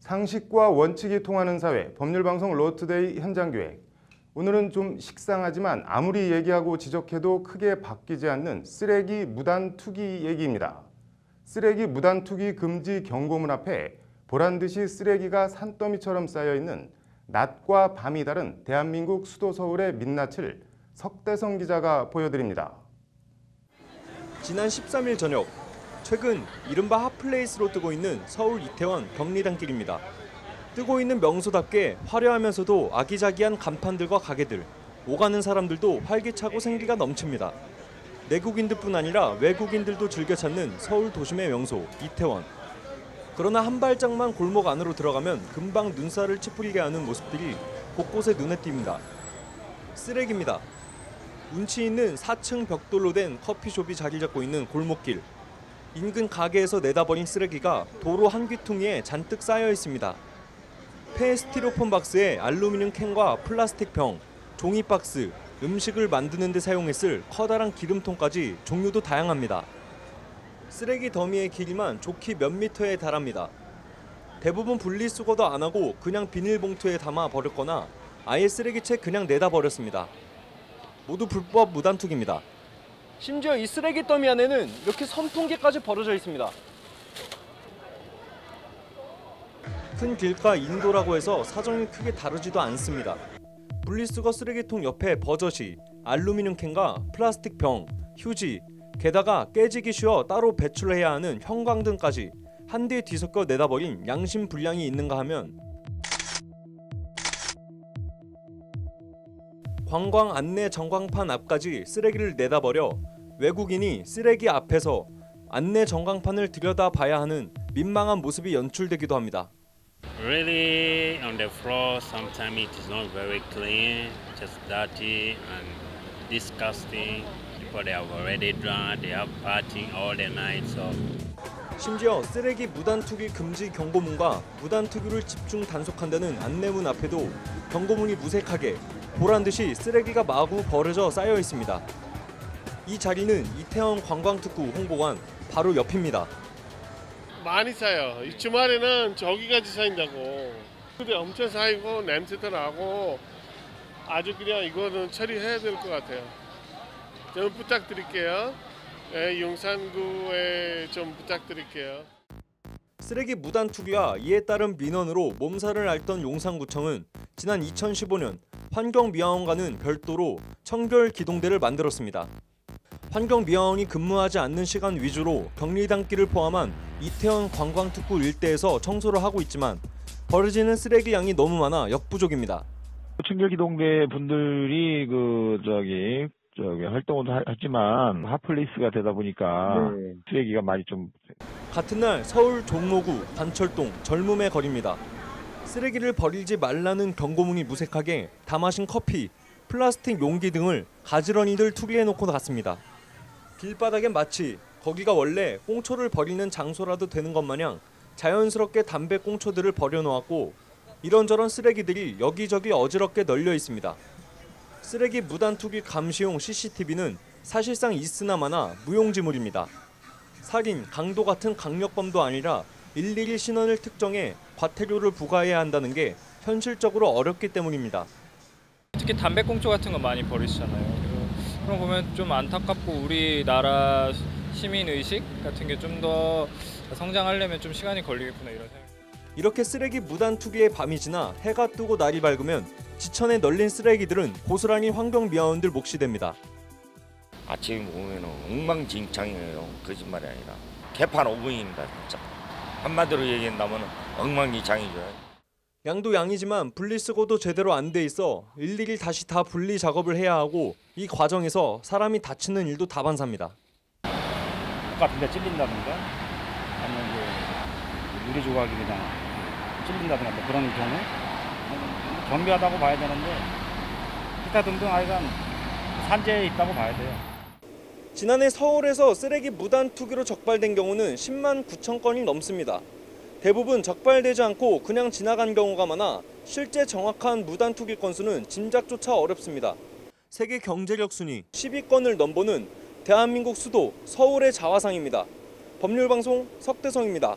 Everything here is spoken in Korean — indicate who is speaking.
Speaker 1: 상식과 원칙이 통하는 사회, 법률방송 로투데이 현장기획. 오늘은 좀 식상하지만 아무리 얘기하고 지적해도 크게 바뀌지 않는 쓰레기 무단 투기 얘기입니다. 쓰레기 무단 투기 금지 경고문 앞에 보란듯이 쓰레기가 산더미처럼 쌓여있는 낮과 밤이 다른 대한민국 수도 서울의 민낯을 석대성 기자가 보여드립니다.
Speaker 2: 지난 13일 저녁, 최근 이른바 핫플레이스로 뜨고 있는 서울 이태원 경리단길입니다. 뜨고 있는 명소답게 화려하면서도 아기자기한 간판들과 가게들, 오가는 사람들도 활기차고 생기가 넘칩니다. 내국인들뿐 아니라 외국인들도 즐겨 찾는 서울 도심의 명소 이태원. 그러나 한 발짝만 골목 안으로 들어가면 금방 눈살을 찌푸리게 하는 모습들이 곳곳에 눈에 띕니다. 쓰레기입니다. 운치 있는 4층 벽돌로 된 커피숍이 자리 잡고 있는 골목길. 인근 가게에서 내다버린 쓰레기가 도로 한 귀퉁이에 잔뜩 쌓여 있습니다. 폐 스티로폼 박스에 알루미늄 캔과 플라스틱 병, 종이 박스, 음식을 만드는 데 사용했을 커다란 기름통까지 종류도 다양합니다. 쓰레기 더미의 길이만 좋기 몇 미터에 달합니다. 대부분 분리수거도 안 하고 그냥 비닐봉투에 담아 버렸거나 아예 쓰레기채 그냥 내다 버렸습니다. 모두 불법 무단투기입니다. 심지어 이 쓰레기 더미 안에는 이렇게 선풍기까지 버려져 있습니다. 큰 길가 인도라고 해서 사정이 크게 다르지도 않습니다. 분리수거 쓰레기통 옆에 버젓이, 알루미늄 캔과 플라스틱 병, 휴지, 게다가 깨지기 쉬워 따로 배출해야 하는 형광등까지 한뒤에 뒤섞여 내다버린 양심 불량이 있는가 하면 관광 안내 전광판 앞까지 쓰레기를 내다버려 외국인이 쓰레기 앞에서 안내 전광판을 들여다봐야 하는 민망한 모습이 연출되기도 합니다.
Speaker 3: Really, on the floor, sometimes it is not very clean, just dirty and disgusting. People they have already drunk, they have partying all the night, so.
Speaker 2: 심지어 쓰레기 무단투기 금지 경고문과 무단투기를 집중 단속한다는 안내문 앞에도 경고문이 무색하게 보란듯이 쓰레기가 마구 버려져 쌓여 있습니다. 이 자리는 이태원 관광특구 홍보관 바로 옆입니다.
Speaker 4: 많이 쌓여. 이 주말에는 저기까지 쌓인다고. 근데 엄청 쌓이고 냄새도 나고 아주 그냥 이거는 처리해야 될 것 같아요. 좀 부탁드릴게요. 네, 용산구에 좀 부탁드릴게요.
Speaker 2: 쓰레기 무단 투기와 이에 따른 민원으로 몸살을 앓던 용산구청은 지난 2015년 환경미화원과는 별도로 청결 기동대를 만들었습니다. 환경미화원이 근무하지 않는 시간 위주로 경리단길을 포함한 이태원 관광특구 일대에서 청소를 하고 있지만 버려지는 쓰레기 양이 너무 많아 역부족입니다.
Speaker 5: 청결기동대 분들이 활동을 하지만 핫플레이스가 되다 보니까 쓰레기가 많이 좀.
Speaker 2: 같은 날 서울 종로구 관철동 젊음의 거리입니다. 쓰레기를 버리지 말라는 경고문이 무색하게 다 마신 커피, 플라스틱 용기 등을 가지런히들 투기해놓고 갔습니다. 길바닥엔 마치 거기가 원래 꽁초를 버리는 장소라도 되는 것 마냥 자연스럽게 담배 꽁초들을 버려놓았고 이런저런 쓰레기들이 여기저기 어지럽게 널려 있습니다. 쓰레기 무단투기 감시용 CCTV는 사실상 있으나 마나 무용지물입니다. 살인, 강도 같은 강력범도 아니라 일일이 신원을 특정해 과태료를 부과해야 한다는 게 현실적으로 어렵기 때문입니다.
Speaker 6: 특히 담배꽁초 같은 거 많이 버리시잖아요. 그런 거 보면 좀 안타깝고 우리나라 시민의식 같은 게 좀 더 성장하려면 좀 시간이 걸리겠구나 이런 생각.
Speaker 2: 이렇게 쓰레기 무단투기의 밤이 지나 해가 뜨고 날이 밝으면 지천에 널린 쓰레기들은 고스란히 환경미화원들 몫이 됩니다.
Speaker 7: 아침에 보면 엉망진창이에요. 거짓말이 아니라 개판 오븐입니다. 진짜. 한마디로 얘기한다면 엉망진창이죠.
Speaker 2: 양도 양이지만 분리수거도 제대로 안 돼 있어 일일이 다시 다 분리 작업을 해야 하고 이 과정에서 사람이 다치는 일도 다반사입니다.
Speaker 8: 같은 데 찔린다든가 아니면 유리 조각이 그냥 찔린다든가 그런 경우 경비하다고 봐야 되는데 기타 등등 하여간 산재에 있다고 봐야 돼요.
Speaker 2: 지난해 서울에서 쓰레기 무단 투기로 적발된 경우는 10만 9천 건이 넘습니다. 대부분 적발되지 않고 그냥 지나간 경우가 많아 실제 정확한 무단 투기 건수는 짐작조차 어렵습니다. 세계 경제력 순위 10위권을 넘보는 대한민국 수도 서울의 자화상입니다. 법률방송 석대성입니다.